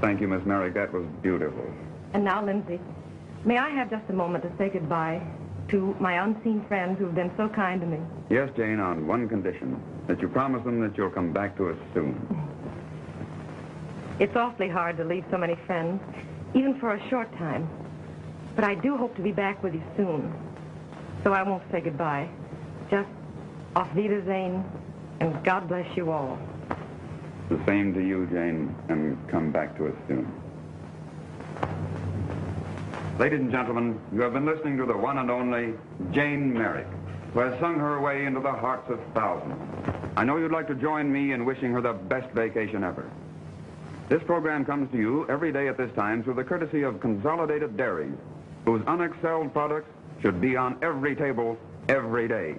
Thank you, Miss Merrick. That was beautiful. And now, Lindsay, may I have just a moment to say goodbye to my unseen friends who've been so kind to me? Yes, Jane, on one condition, that you promise them that you'll come back to us soon. It's awfully hard to leave so many friends, even for a short time. But I do hope to be back with you soon. So I won't say goodbye. Just auf Wiedersehen, and God bless you all. The same to you, Jane, and come back to us soon. Ladies and gentlemen, you have been listening to the one and only Jane Merrick, who has sung her way into the hearts of thousands. I know you'd like to join me in wishing her the best vacation ever. This program comes to you every day at this time through the courtesy of Consolidated Dairies, whose unexcelled products should be on every table every day.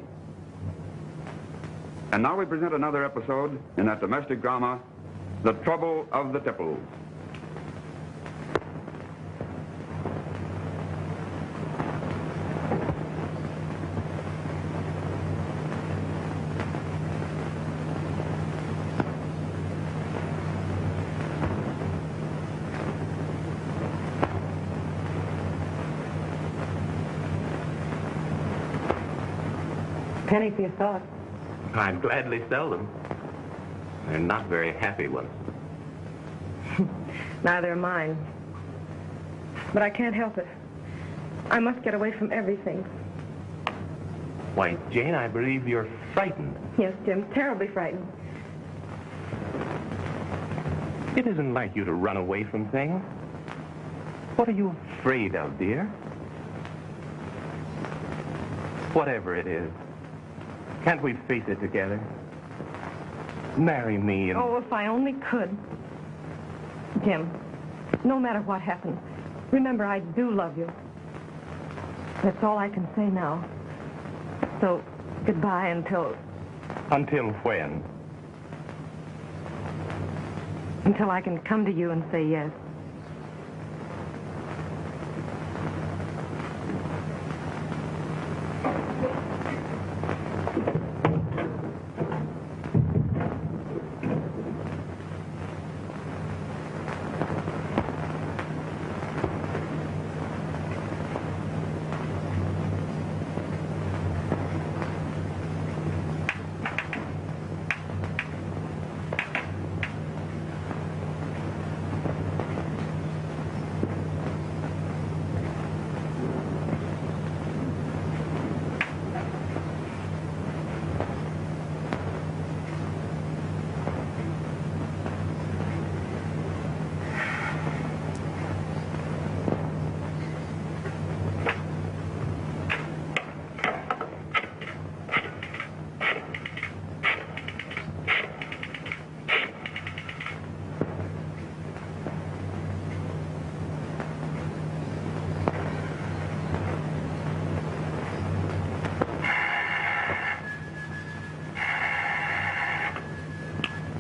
And now we present another episode in that domestic drama, The Trouble of the Tipples. Penny for your thoughts. I'd gladly sell them. They're not very happy ones. Neither are mine. But I can't help it. I must get away from everything. Why, Jane, I believe you're frightened. Yes, Jim, terribly frightened. It isn't like you to run away from things. What are you afraid of, dear? Whatever it is, can't we face it together? Marry me and... Oh, if I only could. Jim, no matter what happens, remember I do love you. That's all I can say now. So, goodbye until... Until when? Until I can come to you and say yes.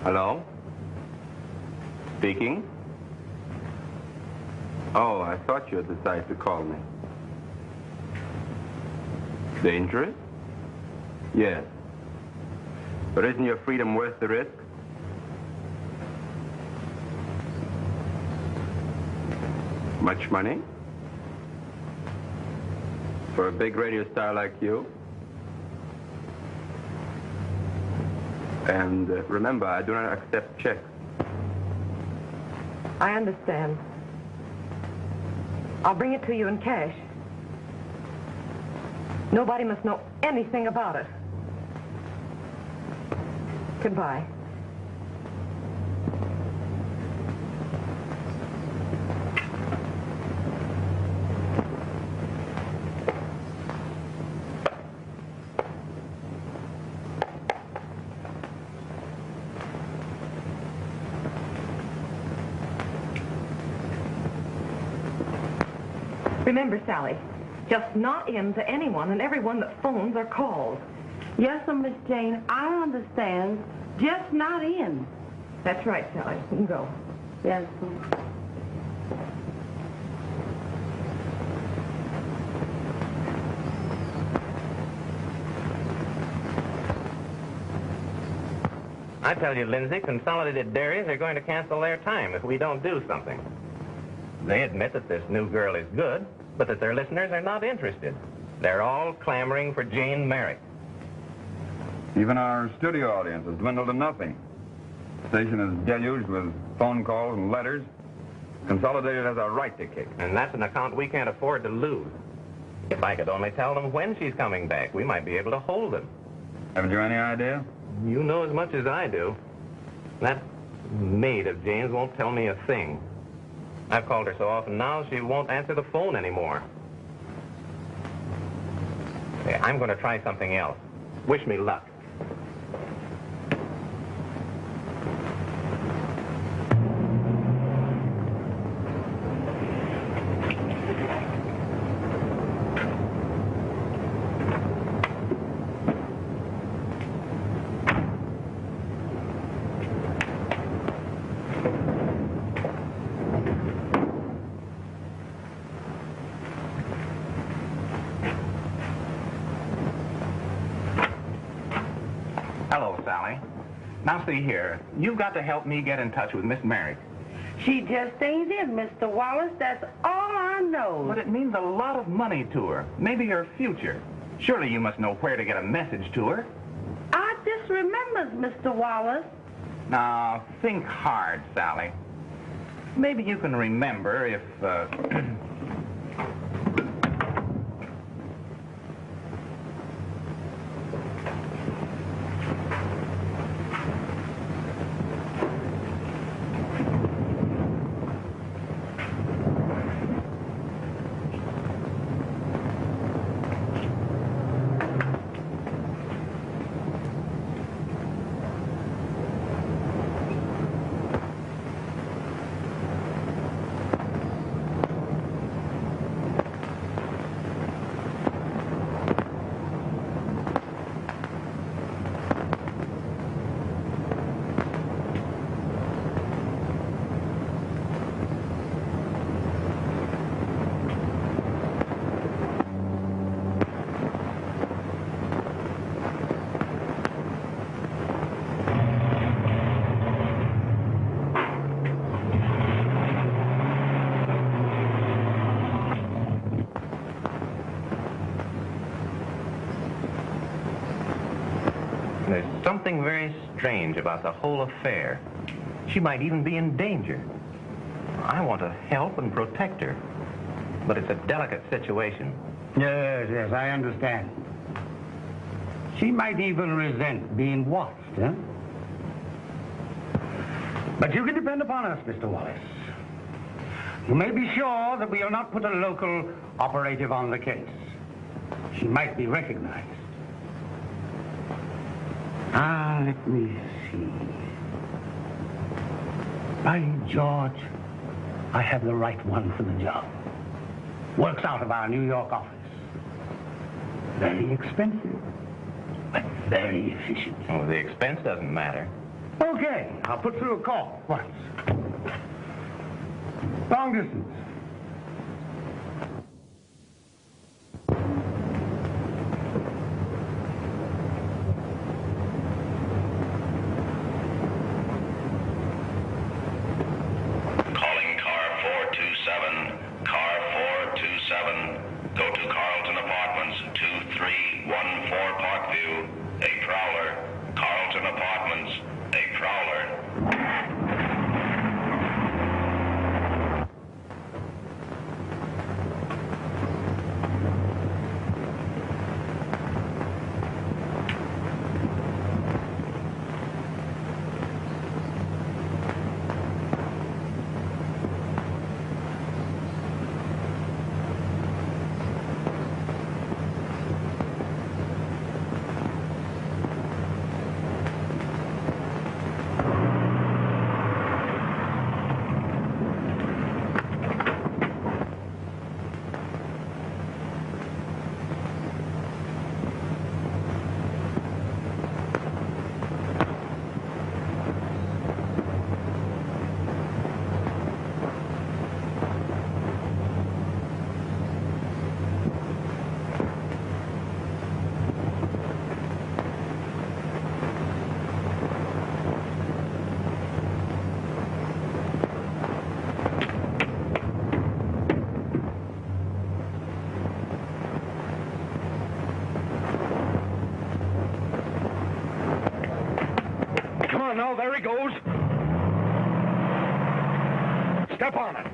Hello? Speaking? Oh, I thought you had decided to call me. Dangerous? Yes. But isn't your freedom worth the risk? Much money? For a big radio star like you? And remember, I do not accept checks. I understand. I'll bring it to you in cash. Nobody must know anything about it. Goodbye. Remember, Sally, just not in to anyone and everyone that phones or calls. Yes, Miss Jane, I understand. Just not in. That's right, Sally. You can go. Yes, I tell you, Lindsay, Consolidated Dairies are going to cancel their time if we don't do something. They admit that this new girl is good, but that their listeners are not interested. They're all clamoring for Jane Merrick. Even our studio audience has dwindled to nothing. The station is deluged with phone calls and letters. Consolidated has a right to kick. And that's an account we can't afford to lose. If I could only tell them when she's coming back, we might be able to hold them. Haven't you any idea? You know as much as I do. That maid of Jane's won't tell me a thing. I've called her so often now, she won't answer the phone anymore. Hey, I'm going to try something else. Wish me luck. Hello, Sally. Now, see here. You've got to help me get in touch with Miss Merrick. She just ain't in, Mr. Wallace. That's all I know. But it means a lot of money to her. Maybe her future. Surely you must know where to get a message to her. I just remembers, Mr. Wallace. Now, think hard, Sally. Maybe you can remember if, there's something very strange about the whole affair. She might even be in danger. I want to help and protect her, but it's a delicate situation. Yes, I understand. She might even resent being watched, huh? But you can depend upon us, Mr. Wallace. You may be sure that we will not put a local operative on the case. She might be recognized. Let me see. By George, I have the right one for the job. Works out of our New York office. Very expensive, but very efficient. Oh, the expense doesn't matter. Okay, I'll put through a call once. Long distance. Calling car 427, car 427. Go to Carlton Apartments, 2314 Parkview. A prowler. Carlton Apartments, a prowler. on now. There he goes. Step on it.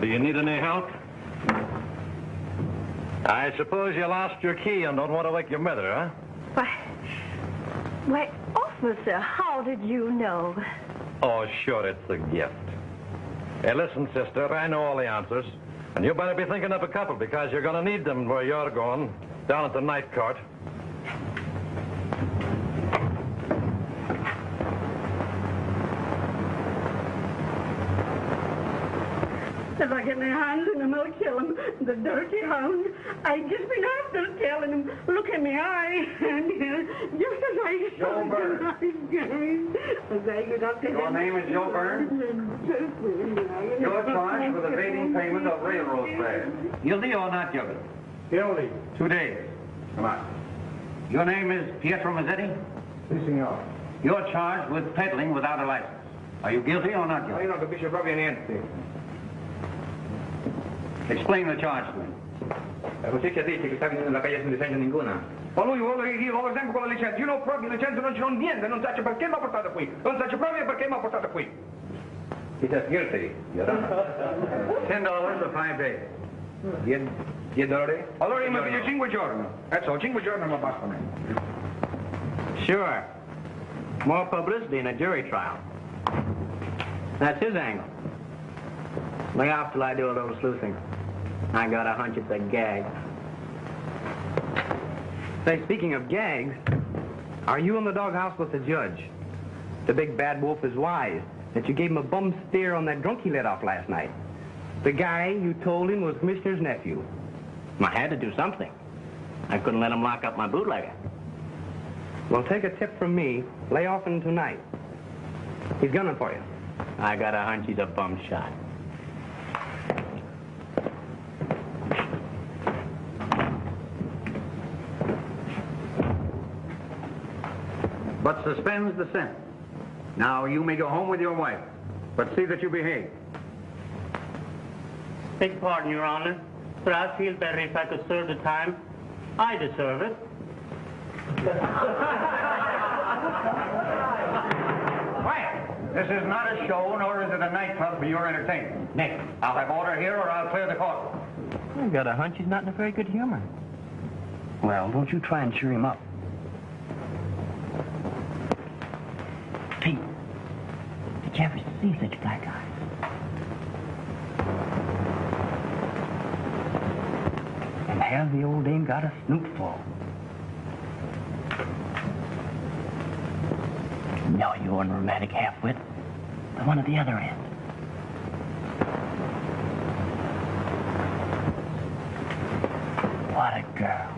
Do you need any help? I suppose you lost your key and don't want to wake your mother, huh? Why, officer, how did you know? Oh, sure, it's a gift. Hey, listen, sister, I know all the answers. And you better be thinking up a couple because you're going to need them where you're going, down at the night court. If I get my hands on him, I'll kill him. The dirty hound. I just been after telling him, look at my eye. And just as I saw him, Your name is Joe Burns? You're charged with evading payment of railroad fares. Guilty or not guilty? Guilty. 2 days. Come on. Your name is Pietro Mazzetti? Si, signor. You're charged with peddling without a license. Are you guilty or not guilty? Io non capisco proprio niente. Explain the charge to me. La giustizia dice che stavi nella calle senza licenza ninguna. Ma lui vuole che io lavoro sempre con la licenza. Io non ho proprio licenza, non c'ho niente. Non so perché mi ha portato qui. Non so proprio perché mi ha portato qui. He says guilty. $10 for 5 days. $10? Allora io mi piglio 5 giorni. That's all. 5 giorni mi basta a me. Sure. More publicity in a jury trial. That's his angle. Lay off till I do a little sleuthing. I got a hunch it's a gag. Say, speaking of gags, are you in the doghouse with the judge? The big bad wolf is wise that you gave him a bum steer on that drunk he let off last night. The guy you told him was Commissioner's nephew. I had to do something. I couldn't let him lock up my bootlegger. Well, take a tip from me. Lay off him tonight. He's gunning for you. I got a hunch he's a bum shot. But suspends the sentence. Now you may go home with your wife, but see that you behave. Beg pardon, Your Honor, but I feel better if I could serve the time. I deserve it. Quiet! This is not a show, nor is it a nightclub for your entertainment. Nick, I'll have order here or I'll clear the court. I got a hunch he's not in a very good humor. Well, don't you try and cheer him up. Pete, did you ever see such black eyes? And has the old dame got a snoot full? No, you unromantic half-wit. The one at the other end. What a girl.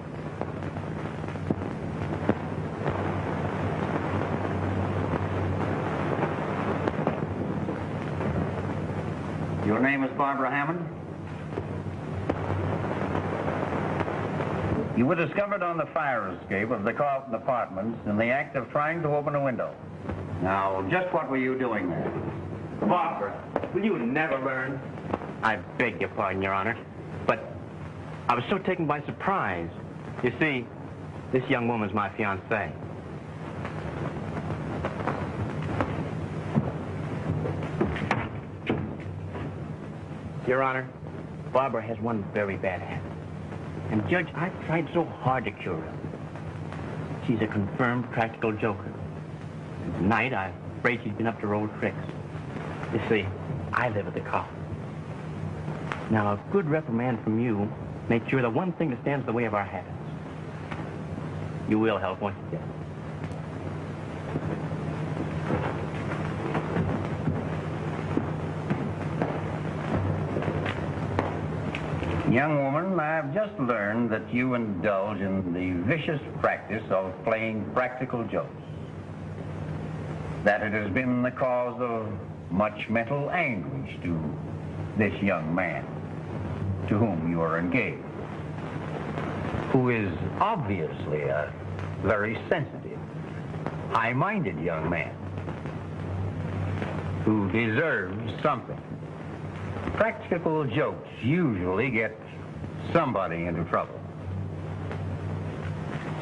Your name is Barbara Hammond? You were discovered on the fire escape of the Carlton Apartments in the act of trying to open a window. Now, just what were you doing there? Barbara, will you never learn? I beg your pardon, Your Honor, but I was so taken by surprise. You see, this young woman's my fiancée. Your Honor, Barbara has one very bad habit. And, Judge, I've tried so hard to cure her. She's a confirmed practical joker. And tonight, I'm afraid she's been up to her old tricks. You see, I live at the Carlton. Now, a good reprimand from you makes sure the one thing that stands in the way of our habits. You will help, won't you, Judge? Young woman, I've just learned that you indulge in the vicious practice of playing practical jokes. That it has been the cause of much mental anguish to this young man to whom you are engaged. Who is obviously a very sensitive, high-minded young man who deserves something. Practical jokes usually get somebody into trouble.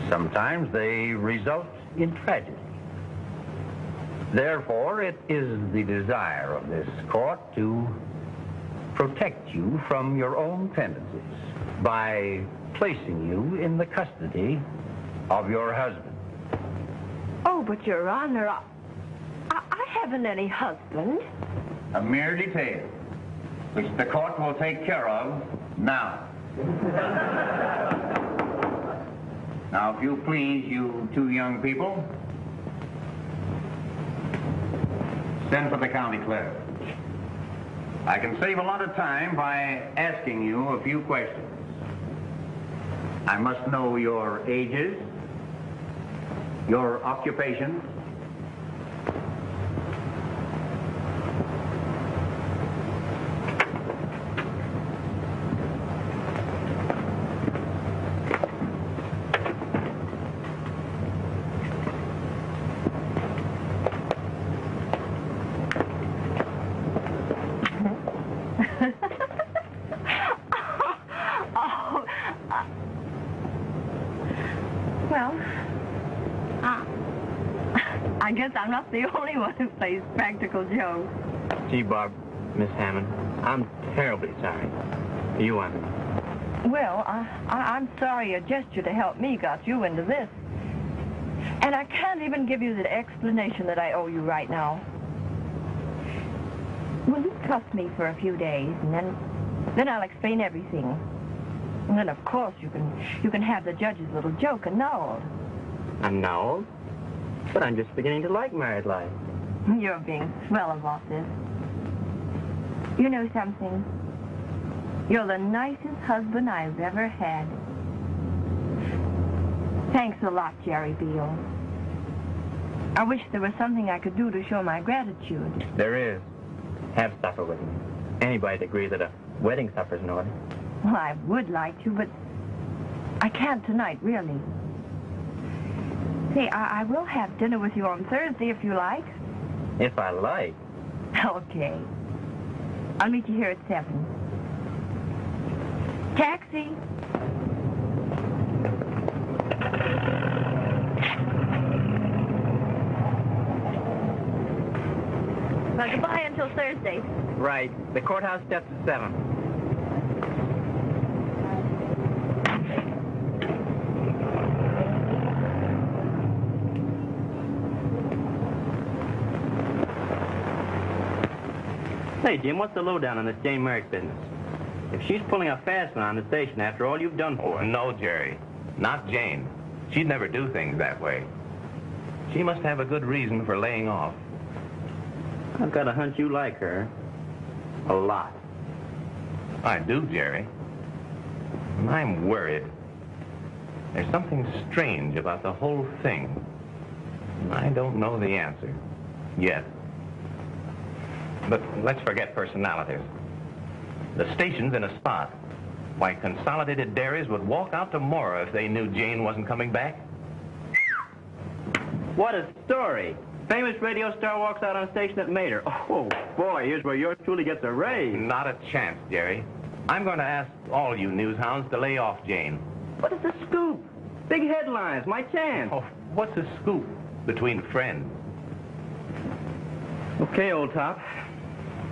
Sometimes they result in tragedy. Therefore, it is the desire of this court to protect you from your own tendencies by placing you in the custody of your husband. Oh, but Your Honor, I haven't any husband. A mere detail, which the court will take care of now. Now, if you please, you two young people, send for the county clerk. I can save a lot of time by asking you a few questions. I must know your ages, your occupations, I guess I'm not the only one who plays practical jokes. Gee, Barb, Miss Hammond, I'm terribly sorry. You, I mean. Well, I'm sorry a gesture to help me got you into this. And I can't even give you the explanation that I owe you right now. Will you trust me for a few days, and then I'll explain everything. And then, of course, you can have the judge's little joke annulled. Annulled? But I'm just beginning to like married life. You're being swell about this. You know something? You're the nicest husband I've ever had. Thanks a lot, Jerry Beale. I wish there was something I could do to show my gratitude. There is. Have supper with me. Anybody'd agree that a wedding supper's in order. Well, I would like to, but I can't tonight, really. Say, I will have dinner with you on Thursday if you like. If I like. Okay. I'll meet you here at 7. Taxi. Well, goodbye until Thursday. Right. The courthouse steps at 7. Hey, Jim, what's the lowdown on this Jane Merrick business? If she's pulling a fast one on the station after all you've done for her... Oh, no, Jerry. Not Jane. She'd never do things that way. She must have a good reason for laying off. I've got a hunch you like her. A lot. I do, Jerry. And I'm worried. There's something strange about the whole thing. And I don't know the answer. Yet. But let's forget personalities. The station's in a spot. Why, Consolidated Dairies would walk out tomorrow if they knew Jane wasn't coming back. What a story. Famous radio star walks out on station at Mater. Oh, boy, here's where yours truly gets a raise. Not a chance, Jerry. I'm going to ask all you news hounds to lay off Jane. What is the scoop? Big headlines, my chance. Oh, what's a scoop between friends? Okay, old top.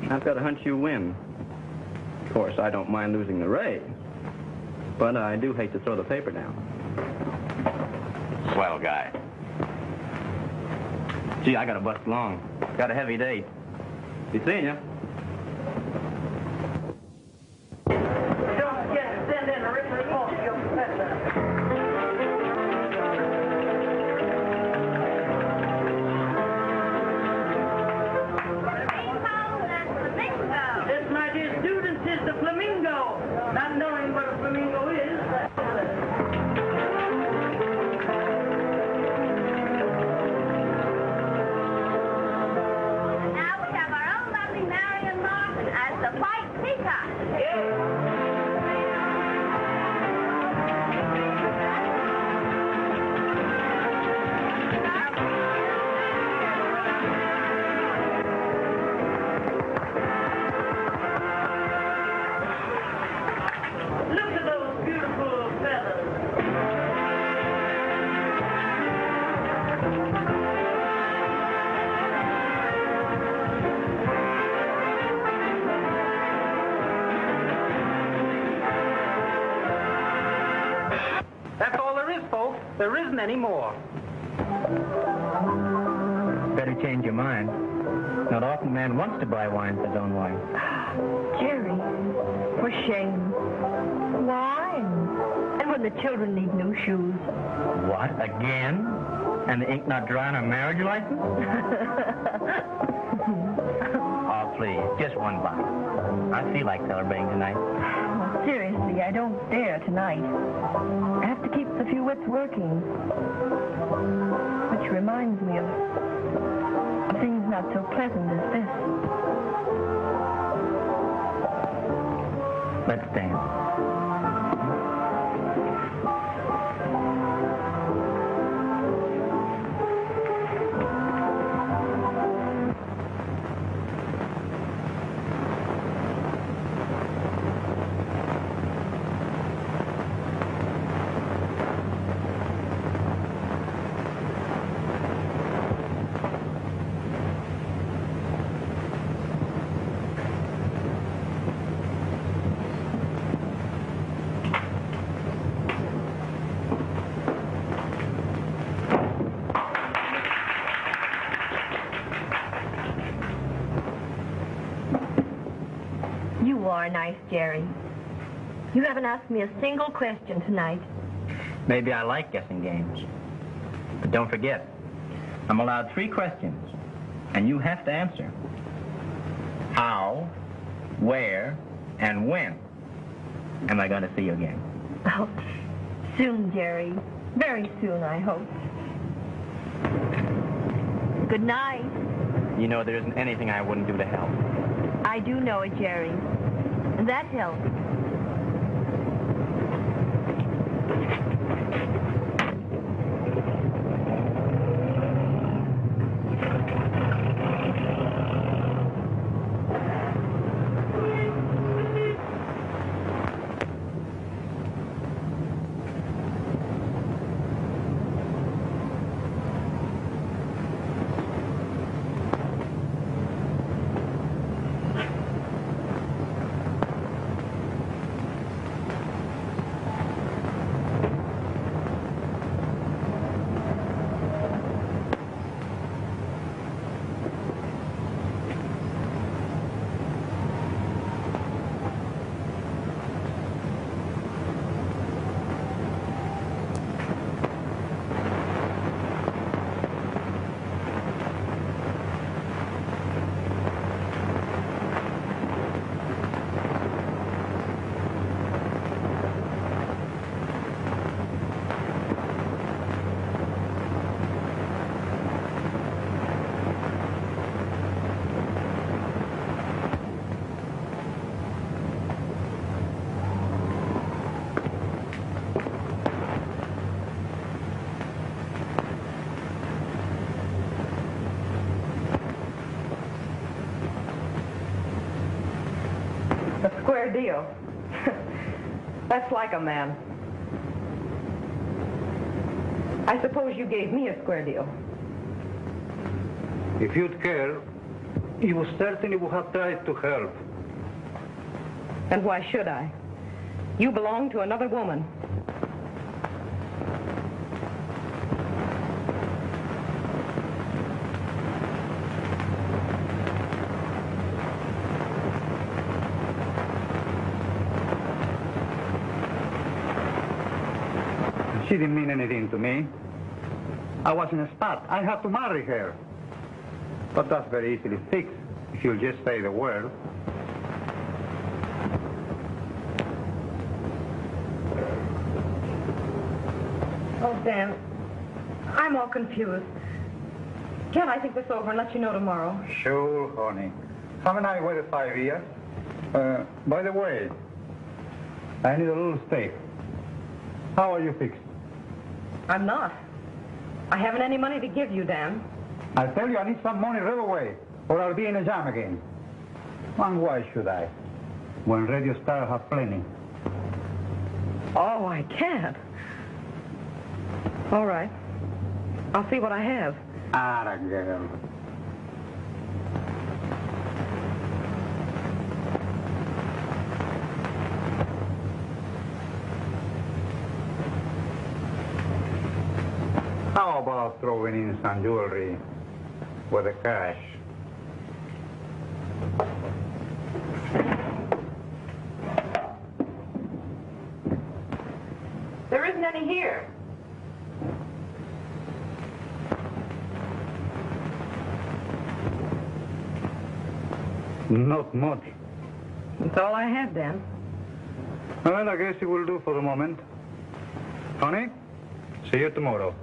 I've got a hunch you win. Of course, I don't mind losing the raise. But I do hate to throw the paper down. Swell guy. Gee, I gotta bust along. Got a heavy date. Be seeing ya. Don't forget to send in a written report to your professor. This, my dear students, is the flamingo. Not knowing what a flamingo is. That's all there is, folks. There isn't any more. Better change your mind. Not often a man wants to buy wine for his own wife. Jerry, for shame. Wine. And when the children need new shoes. What, again? And the ink not dry on our marriage license? Oh, please, just one bottle. I feel like celebrating tonight. Oh, seriously, I don't dare tonight. I have to keep the few wits working. Which reminds me of things not so pleasant as this. Let's dance. You are nice, Jerry. You haven't asked me a single question tonight. Maybe I like guessing games. But don't forget, I'm allowed 3 questions, and you have to answer. How, where, and when am I going to see you again? Oh, soon, Jerry. Very soon, I hope. Good night. You know there isn't anything I wouldn't do to help. I do know it, Jerry. And that helps. square deal. That's like a man. I suppose you gave me a square deal. If you'd care, you certainly would have tried to help. And why should I? You belong to another woman. She didn't mean anything to me. I was in a spot. I had to marry her. But that's very easily fixed if you'll just say the word. Oh, Dan, I'm all confused. Can't I think this over and let you know tomorrow? Sure, honey. Haven't I waited 5 years? By the way, I need a little stake. How are you fixed? I'm not. I haven't any money to give you, Dan. I tell you, I need some money right away, or I'll be in a jam again. And why should I? When radio stars have plenty. Oh, I can't. All right. I'll see what I have. Atta girl. How about throwing in some jewelry with the cash? There isn't any here. Not much. That's all I have, Dan. Well, I guess it will do for the moment. Honey, see you tomorrow.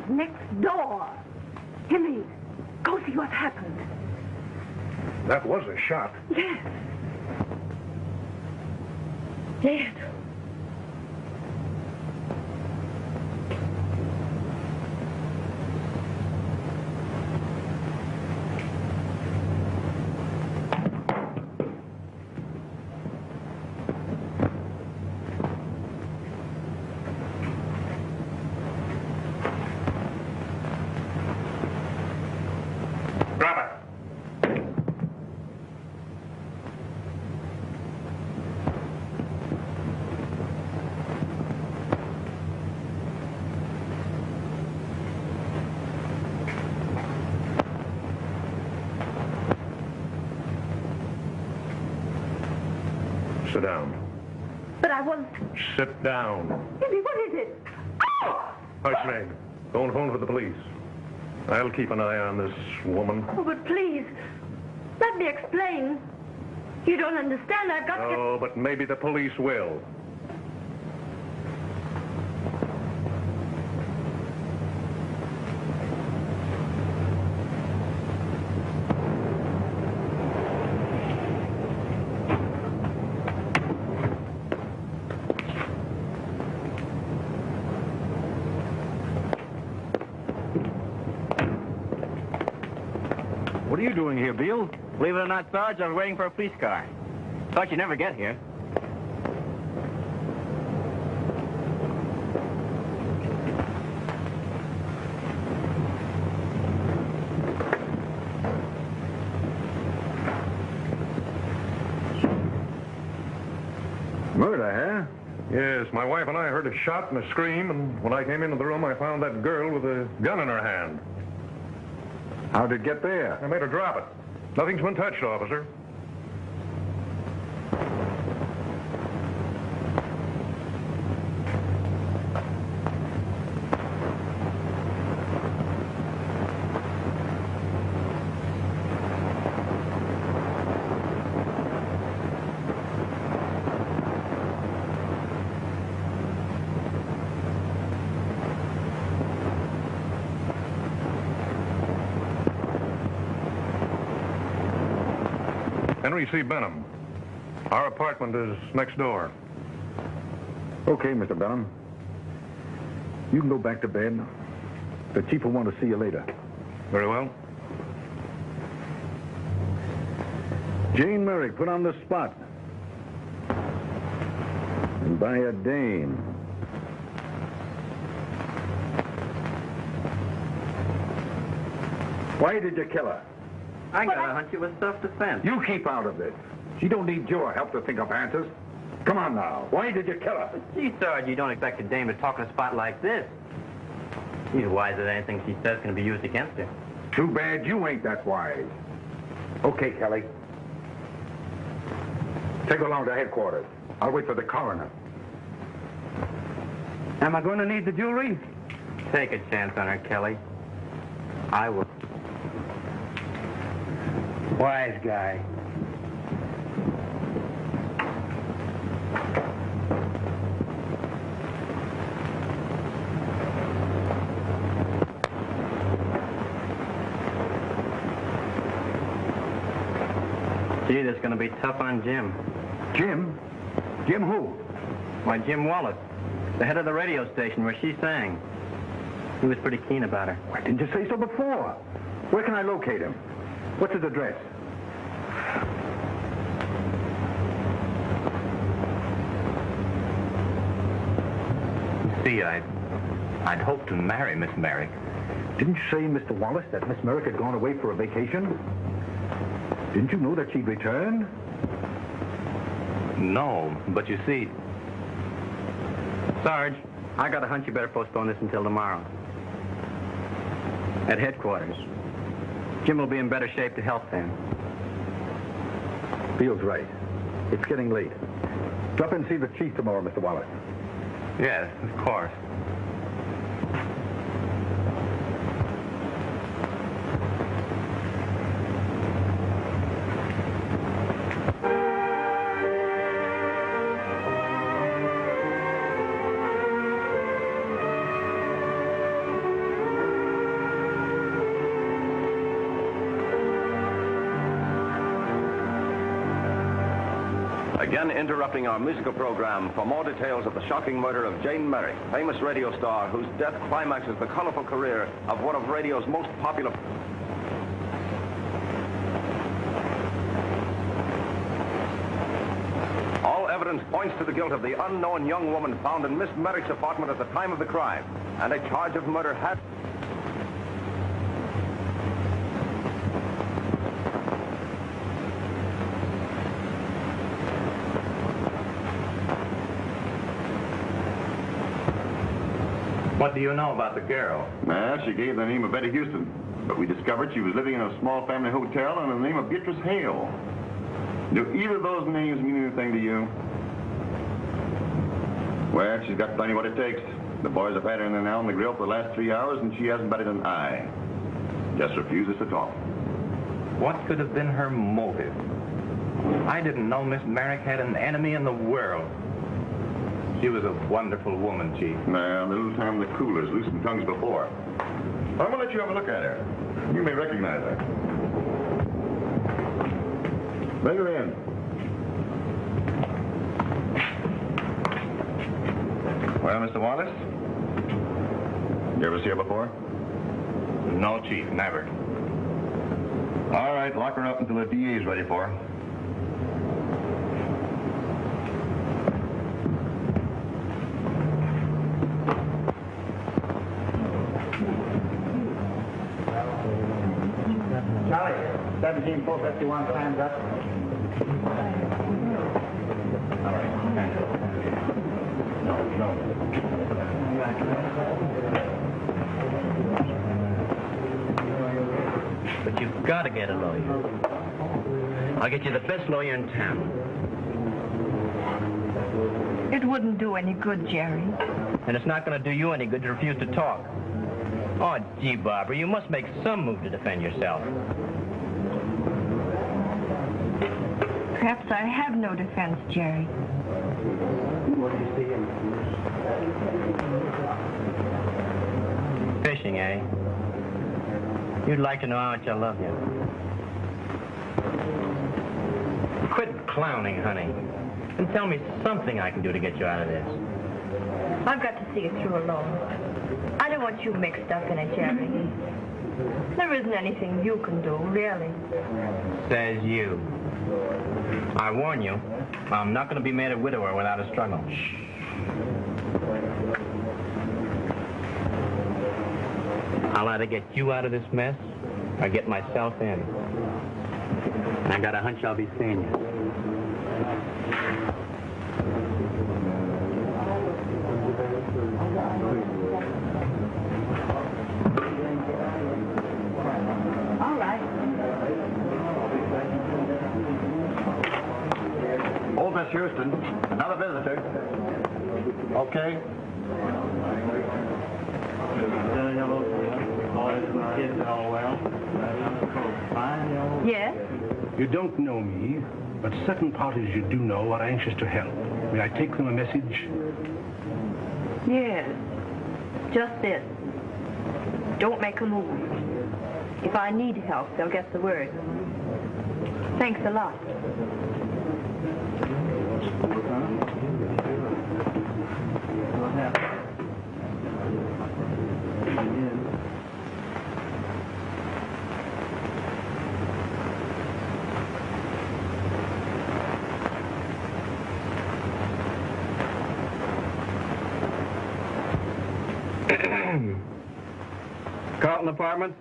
Next door. Jimmy, go see what happened. That was a shot. Yes. Dead. Sit down. But I wasn't... Sit down. Jimmy, what is it? Oh! Hush, Meg. Go and phone for the police. I'll keep an eye on this woman. Oh, but please, let me explain. You don't understand. I've got to... Oh, but maybe the police will. What are you doing here, Beale? Believe it or not, Sarge, I was waiting for a police car. Thought you'd never get here. Murder, Yes, my wife and I heard a shot and a scream, and when I came into the room, I found that girl with a gun in her hand. huh? How'd it get there? I made her drop it. Nothing's been touched, officer. Henry C. Benham. Our apartment is next door. Okay, Mr. Benham. You can go back to bed. The chief will want to see you later. Very well. Jane Merrick put on the spot. And by a dame. Why did you kill her? I got a hunch it was self-defense. You keep out of this. She don't need your help to think of answers. Come on now. Why did you kill her? Gee, Sarge, you don't expect a dame to talk in a spot like this. She's wise that anything she says can be used against her. Too bad you ain't that wise. Okay, Kelly. Take her along to headquarters. I'll wait for the coroner. Am I going to need the jewelry? Take a chance on her, Kelly. I will. Wise guy. Gee, that's going to be tough on Jim. Jim? Jim who? Why, Jim Wallace, the head of the radio station where she sang. He was pretty keen about her. Why didn't you say so before? Where can I locate him? What's his address? See, I'd hoped to marry Miss Merrick. Didn't you say, Mr. Wallace, that Miss Merrick had gone away for a vacation? Didn't you know that she'd returned? No, but you see... Sarge, I got a hunch you better postpone this until tomorrow. At headquarters. Jim will be in better shape to help then. Feels right. It's getting late. Drop in and see the chief tomorrow, Mr. Wallace. Yes, of course. Again, interrupting our musical program for more details of the shocking murder of Jane Merrick, famous radio star whose death climaxes the colorful career of one of radio's most popular... All evidence points to the guilt of the unknown young woman found in Miss Merrick's apartment at the time of the crime, and a charge of murder has... What do you know about the girl? Well, she gave the name of Betty Houston, but we discovered she was living in a small family hotel under the name of Beatrice Hale. Do either of those names mean anything to you? Well, she's got plenty what it takes. The boys have had her in there now on the grill for the last 3 hours, and she hasn't batted an eye. Just refuses to talk. What could have been her motive? I didn't know Miss Merrick had an enemy in the world. She was a wonderful woman, Chief. Now, the little time the coolers loosened tongues before. I'm going to let you have a look at her. You may recognize her. Bring her in. Well, Mr. Wallace? You ever see her before? No, Chief, never. All right, lock her up until the DA's ready for her. Charlie, 17451 times up. All right. You've got to get a lawyer. I'll get you the best lawyer in town. It wouldn't do any good, Jerry. And it's not going to do you any good to refuse to talk. Oh, gee, Barbara, you must make some move to defend yourself. Perhaps I have no defense, Jerry. Fishing, eh? You'd like to know how much I love you. Quit clowning, honey, and tell me something I can do to get you out of this. I've got to see it through alone. I don't want you mixed up in it, Jerry. There isn't anything you can do, really. Says you. I warn you, I'm not going to be made a widower without a struggle. I'll either get you out of this mess or get myself in. And I got a hunch I'll be seeing you. All right. Old Miss Houston, another visitor. Okay. Yes? You don't know me, but certain parties you do know are anxious to help. May I take them a message? Yes. Just this. Don't make a move. If I need help, they'll get the word. Thanks a lot. Carlton Apartments?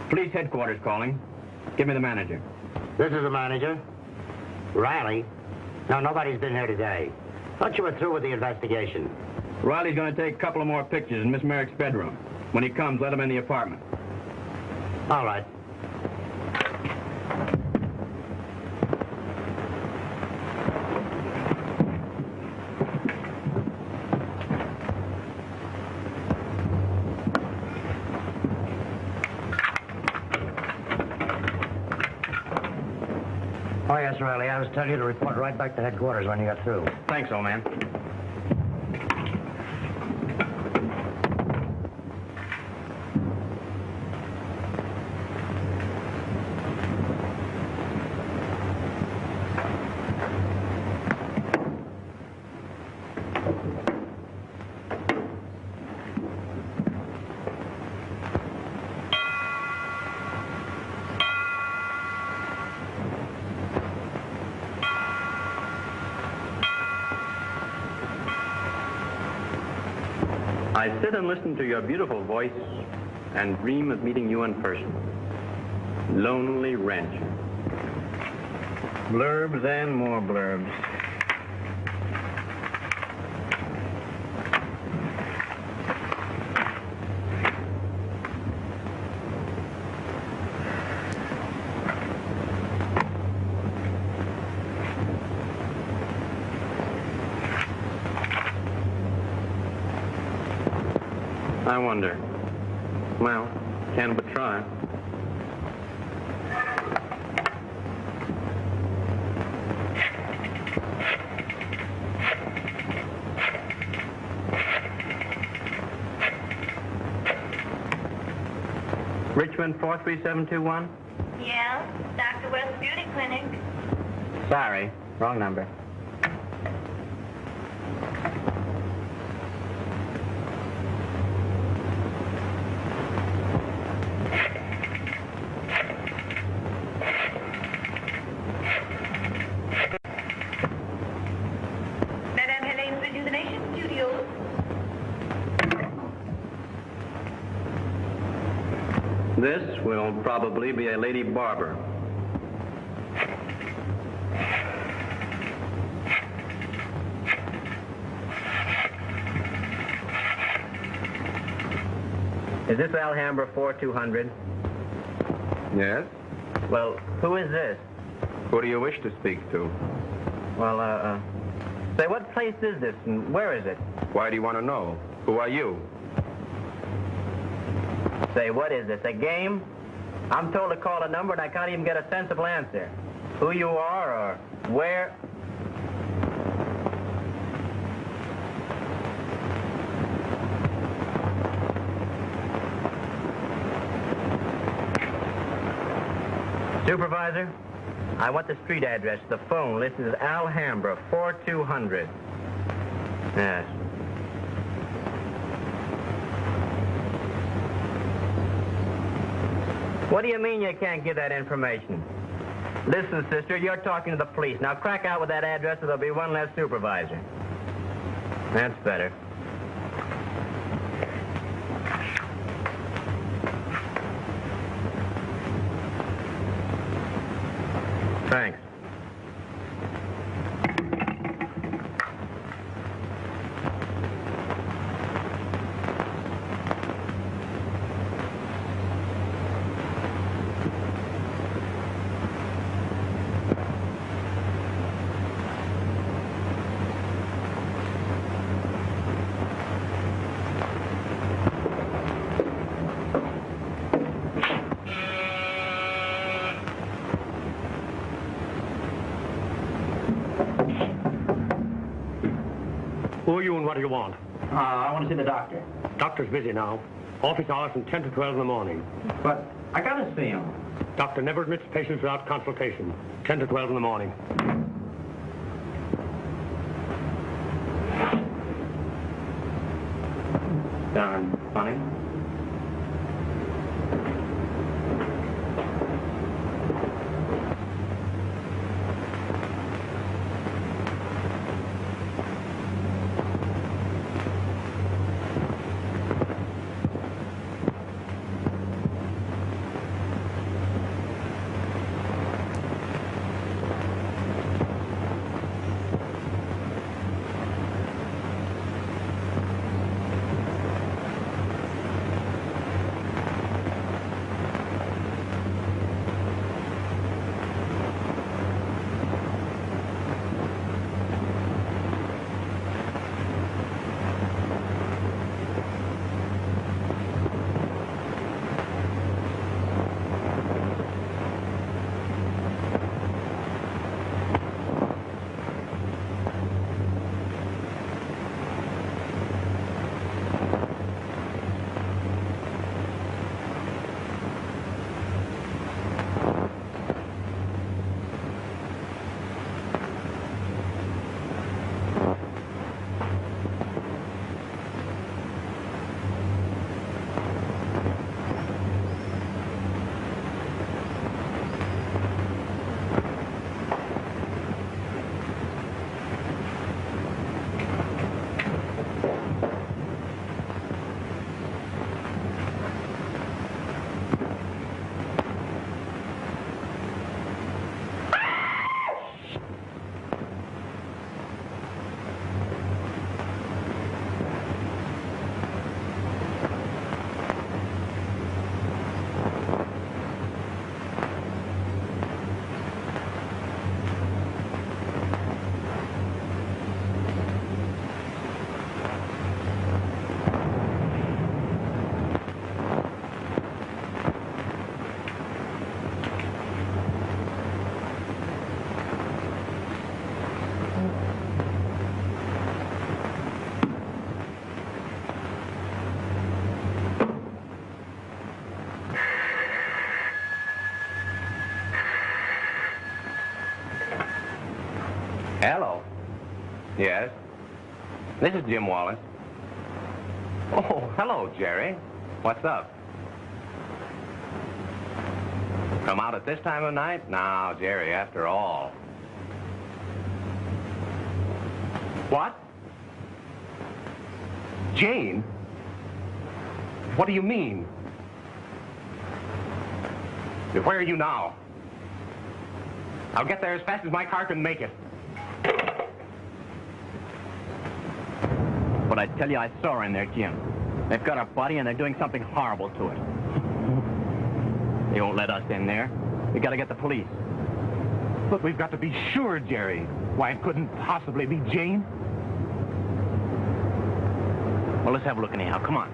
Police headquarters calling. Give me the manager. This is the manager. Riley? No, nobody's been here today. Thought you were through with the investigation. Riley's going to take a couple of more pictures in Miss Merrick's bedroom. When he comes, let him in the apartment. All right. Oh, yes, Riley. I was telling you to report right back to headquarters when you got through. Thanks, old man. I sit and listen to your beautiful voice and dream of meeting you in person. Lonely rancher. Blurbs and more blurbs. I wonder. Well, can but try. Richmond 43721? Yeah, Dr. West Beauty Clinic. Sorry, wrong number. Madame Helene's Rejuvenation Studios. This will probably be a lady barber. Is this Alhambra 4200? Yes? Well, who is this? Who do you wish to speak to? Well, say, what place is this and where is it? Why do you want to know? Who are you? Say, what is this, a game? I'm told to call a number and I can't even get a sensible answer. Who you are or where? Supervisor, I want the street address. The phone listed as Alhambra, 4200. Yes. What do you mean you can't give that information? Listen, sister, you're talking to the police. Now crack out with that address or there'll be one less supervisor. That's better. Thanks. Who are you and what do you want? I want to see the doctor. Doctor's busy now. Office hours from 10 to 12 in the morning. But I got to see him. Doctor never admits patients without consultation. 10 to 12 in the morning. Darn funny. Hello. Yes? This is Jim Wallace. Oh, hello, Jerry. What's up? Come out at this time of night? Now, Jerry, after all. What? Jane? What do you mean? Where are you now? I'll get there as fast as my car can make it. But I tell you, I saw her in there, Jim. They've got her body and they're doing something horrible to it. They won't let us in there. We got to get the police. But we've got to be sure, Jerry. Why, it couldn't possibly be Jane. Well, let's have a look anyhow. Come on.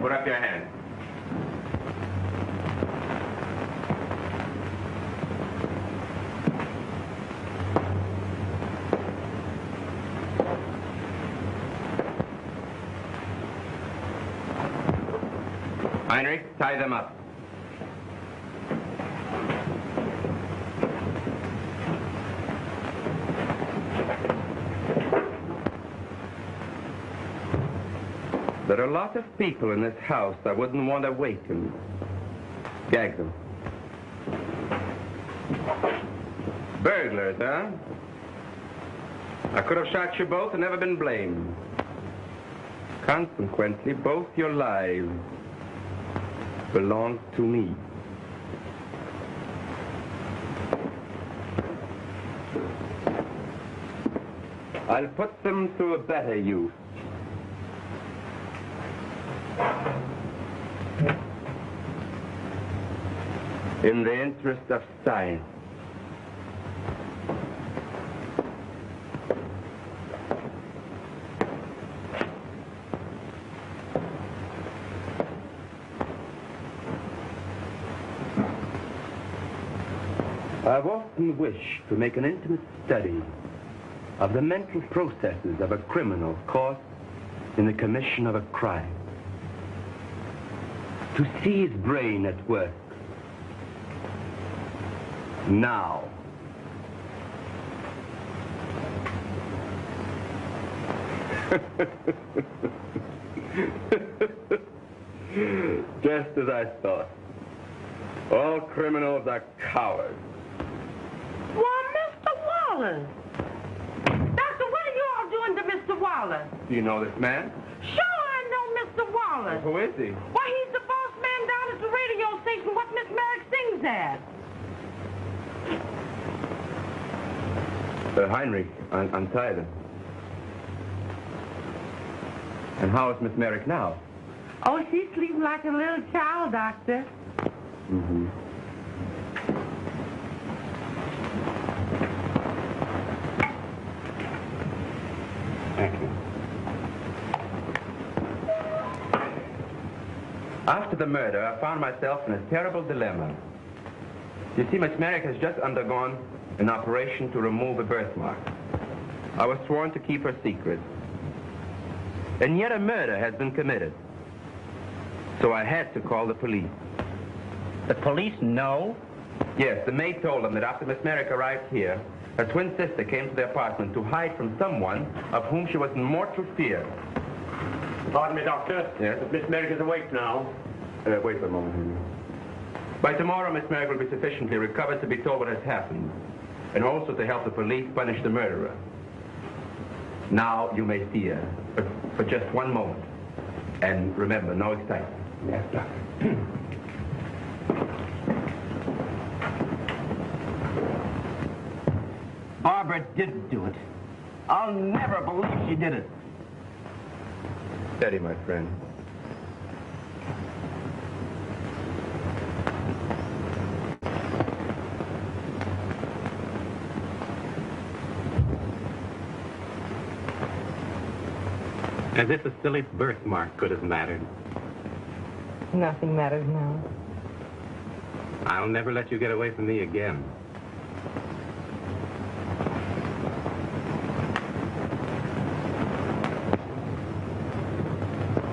Put up your hand. Heinrich, tie them up. There are a lot of people in this house I wouldn't want to waken. Gag them. Burglars, huh? I could have shot you both and never been blamed. Consequently, both your lives belong to me. I'll put them to a better use. In the interest of science. I've often wished to make an intimate study of the mental processes of a criminal caught in the commission of a crime. To see his brain at work. Now. Just as I thought. All criminals are cowards. Well, Mr. Wallace. Doctor, what are you all doing to Mr. Wallace? Do you know this man? Sure, I know Mr. Wallace. Who is he? Why, he's the boss man down at the radio station what Miss Merrick sings at. Heinrich, untie them. And how is Miss Merrick now? Oh, she's sleeping like a little child, Doctor. Mm-hmm. Thank you. After the murder, I found myself in a terrible dilemma. You see, Miss Merrick has just undergone an operation to remove a birthmark. I was sworn to keep her secret. And yet a murder has been committed. So I had to call the police. The police know? Yes, the maid told them that after Miss Merrick arrived here, her twin sister came to the apartment to hide from someone of whom she was in mortal fear. Pardon me, Doctor. Yes? Miss Merrick is awake now. Wait for a moment, Henry. By tomorrow, Miss Merrick will be sufficiently recovered to be told what has happened, and also to help the police punish the murderer. Now you may see her, but for just one moment. And remember, no excitement. Yes, Doctor. Barbara didn't do it. I'll never believe she did it. Steady, my friend. As if a silly birthmark could have mattered. Nothing matters now. I'll never let you get away from me again.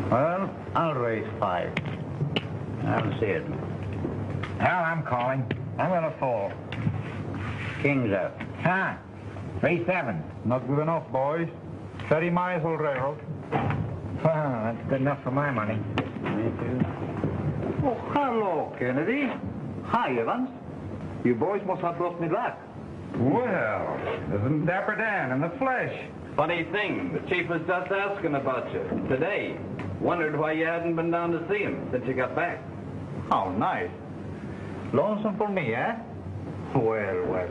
Well, I'll raise 5. I'll see it. Hal, I'm calling. I'm gonna fall. King's up. Huh? 3-7. Not good enough, boys. 30 miles will railroad. Well, that's good enough for my money. Me too. Oh, hello, Kennedy. Hi, Evans. You boys must have brought me luck. Well, isn't Dapper Dan in the flesh? Funny thing, the chief was just asking about you today. Wondered why you hadn't been down to see him since you got back. How nice. Lonesome for me, eh? Well, well.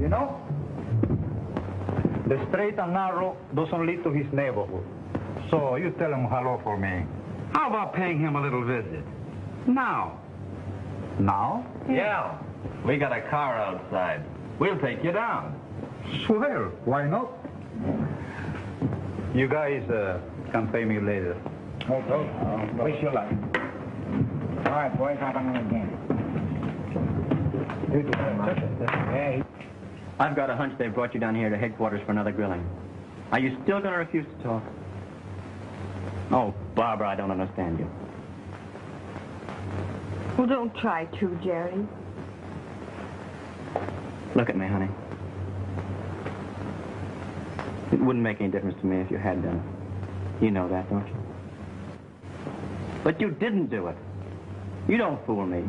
You know, the straight and narrow doesn't lead to his neighborhood. So you tell him hello for me. How about paying him a little visit? Now. Now? Yeah. We got a car outside. We'll take you down. Swell. Why not? You guys can pay me later. Wish you luck. All right, boys, out on it again. Hey. I've got a hunch they brought you down here to headquarters for another grilling. Are you still going to refuse to talk? Oh, Barbara, I don't understand you. Well, don't try to, Jerry. Look at me, honey. It wouldn't make any difference to me if you had done it. You know that, don't you? But you didn't do it. You don't fool me.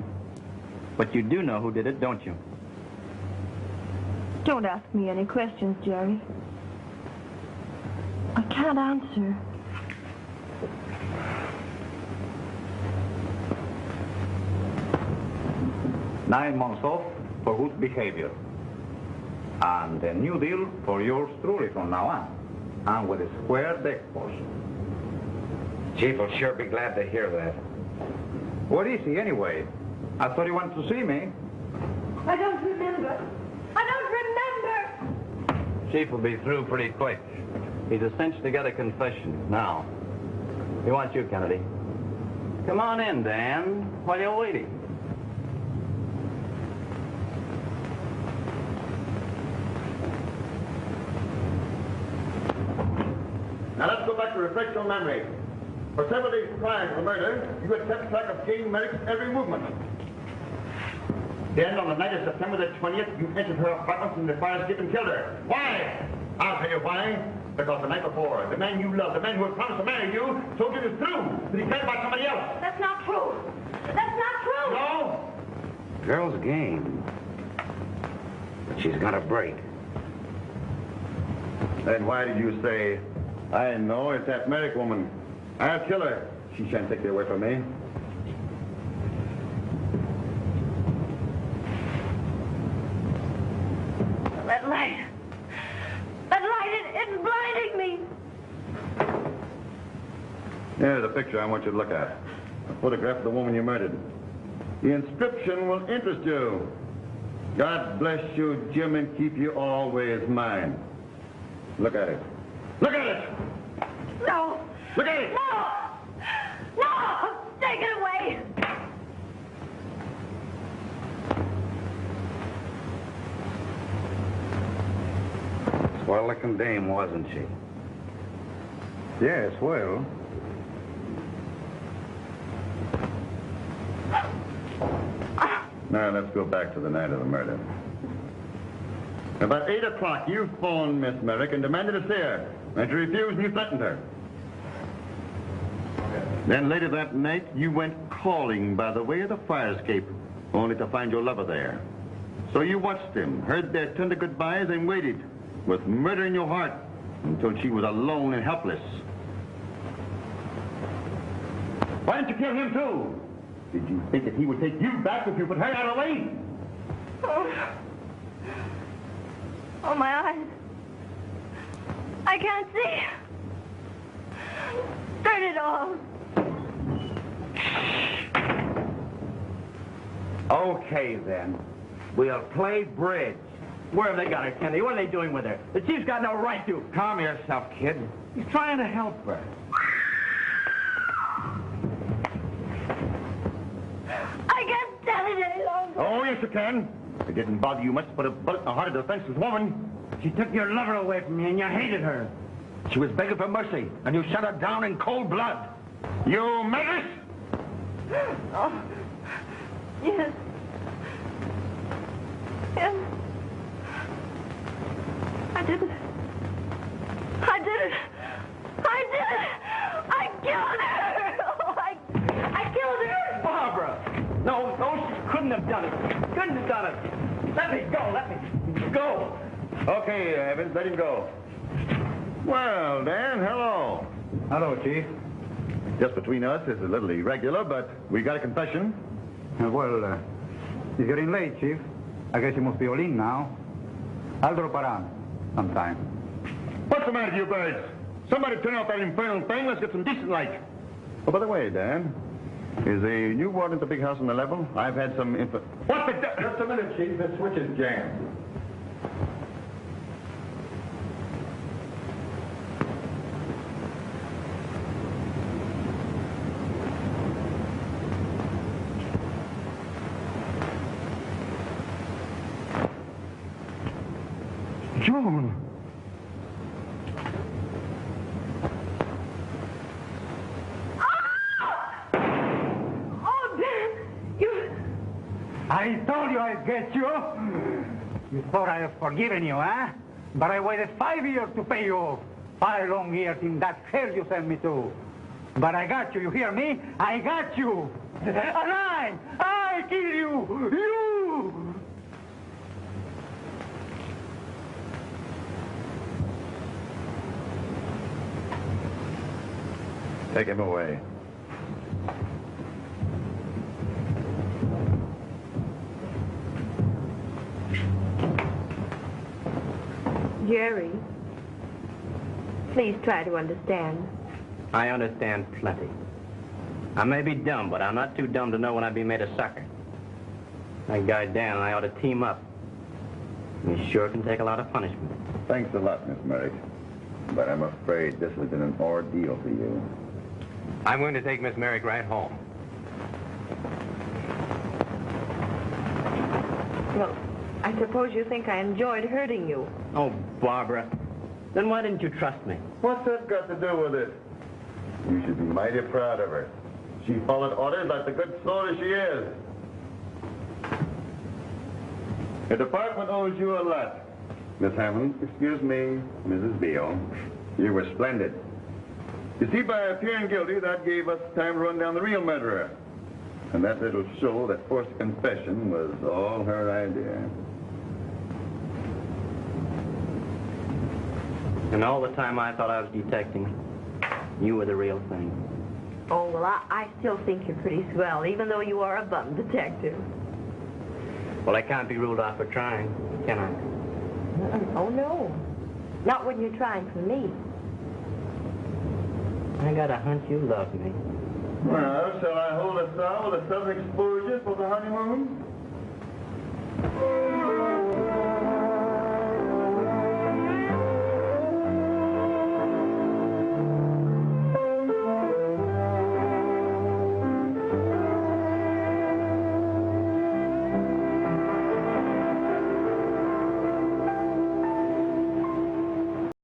But you do know who did it, don't you? Don't ask me any questions, Jerry. I can't answer. Nine months off for good behavior. And a new deal for yours truly from now on. And with a square deck portion. Chief will sure be glad to hear that. What is he anyway? I thought he wanted to see me. I don't remember. I don't remember. Chief will be through pretty quick. He's essentially got a confession now. He wants you, Kennedy. Come on in, Dan, while you're waiting. Now let's go back to refresh your memory. For several days prior to the murder, you had kept track of Jane Merrick's every movement. Then, on the night of September the 20th, you entered her apartment from the fire escape and killed her. Why? I'll tell you why. Because the night before, the man you loved, the man who had promised to marry you, told you the truth, that he cared about somebody else. That's not true. That's not true. No? Girl's game. But she's got a break. Then why did you say, I know it's that Merrick woman. I'll kill her. She shan't take you away from me. That light. That light, it's blinding me. Here's a picture I want you to look at. A photograph of the woman you murdered. The inscription will interest you. God bless you, Jim, and keep you always mine. Look at it. Look at it! No. Look at it! No! No! Take it away! Swell-looking dame, wasn't she? Yes, well. Now, let's go back to the night of the murder. About 8 o'clock, you phoned Miss Merrick and demanded to see her. And she refused and you threatened her. Then later that night, you went calling by the way of the fire escape, only to find your lover there. So you watched him, heard their tender goodbyes, and waited, with murder in your heart, until she was alone and helpless. Why didn't you kill him, too? Did you think that he would take you back if you put her out of the way? Oh, my eyes. I can't see. Turn it off. Okay, then. We'll play bridge. Where have they got her, Kennedy? What are they doing with her? The chief's got no right to. Calm yourself, kid. He's trying to help her. I can't stand it any longer. Oh, yes, you can. It didn't bother you much to put a bullet in the heart of a defenseless woman. She took your lover away from you, and you hated her. She was begging for mercy, and you shot her down in cold blood. You murderess! Oh, yes. Yes. I did it. I did it. I did it. Let me go. Let me go. Okay, Evans, let him go. Well, Dan, hello. Hello, Chief. Just between us, it's a little irregular, but we got a confession. Well, it's getting late, Chief. I guess you must be all in now. I'll drop around sometime. What's the matter with you birds? Somebody turn off that infernal thing. Let's get some decent light. Oh, by the way, Dan, is the new ward at the big house on the level? I've had some info... What the... Just a minute, Chief. The switch is jammed. June! Oh, Dan, you... I told you I'd get you. You thought I had forgiven you, huh? But I waited 5 years to pay you off. 5 long years in that hell you sent me to. But I got you, you hear me? I got you. And I kill you. You! Take him away. Jerry, please try to understand. I understand plenty. I may be dumb, but I'm not too dumb to know when I'd be made a sucker. That guy Dan and I ought to team up. He sure can take a lot of punishment. Thanks a lot, Miss Merrick. But I'm afraid this has been an ordeal for you. I'm going to take Miss Merrick right home. Well, I suppose you think I enjoyed hurting you. Oh, Barbara. Then why didn't you trust me? What's that got to do with it? You should be mighty proud of her. She followed orders like the good soldier she is. The department owes you a lot. Miss Hammond, excuse me, Mrs. Beale. You were splendid. You see, by appearing guilty, that gave us time to run down the real murderer. And that little show that forced a confession was all her idea. And all the time I thought I was detecting, you were the real thing. Oh, well, I still think you're pretty swell, even though you are a bum detective. Well, I can't be ruled off for trying, can I? Oh, no. Not when you're trying for me. I got a hunch you love me. Well, shall I hold us down with a sudden exposure for the honeymoon?